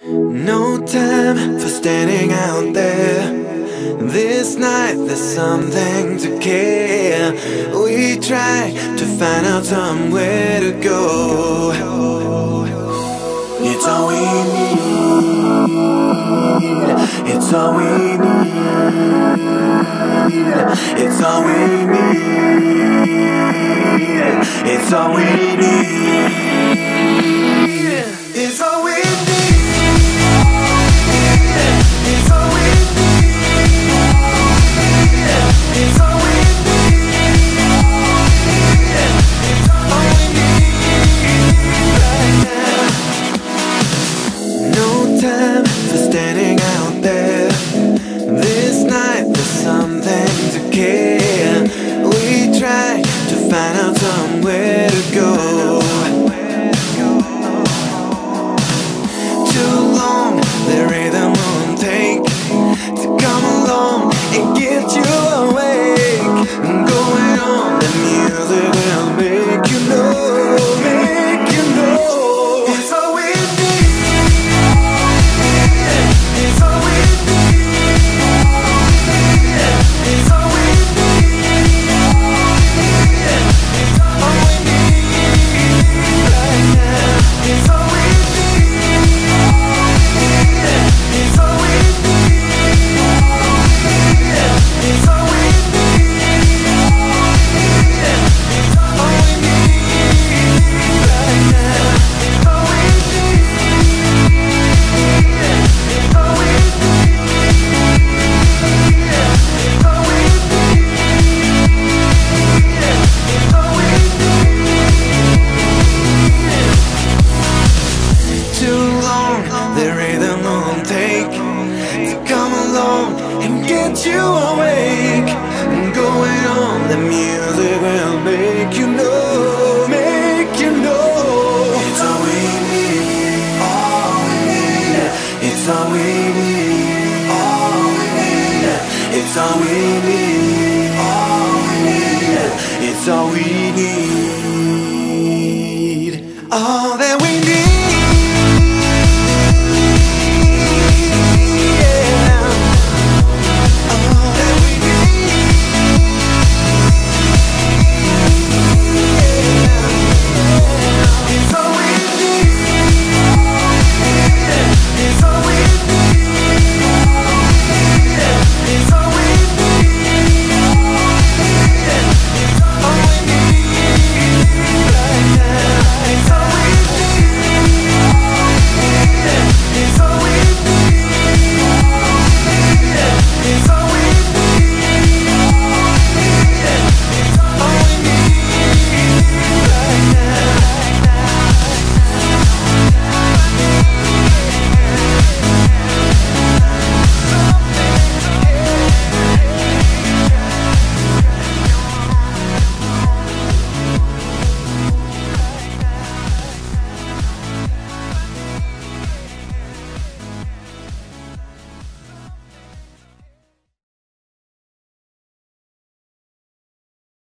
No time for standing out there. This night there's something to care. We try to find out somewhere to go. It's all we need. It's all we need. It's all we need. It's all we need. It's all we need. It's all we need. It's all we need. It's all we need right now. No time for standing out there. This night there's something to care. We try to find out somewhere to go. Too long the rhythm won't take to come along and get you awake. Going on, the music will make you know, make you know. It's all we need. It's all we need. It's all we need. It's all we need right now. It's all we need. It's all we need. It's all we need. It's all we need right now. It's all we need. It's all we need. It's all we need. It's all we need. Too long the rhythm won't take to come along and get you awake. Going on, the music will make you know, make you know. It's all we need, all we need. It's all we need, all we need. It's all we need, all we need. It's all we need.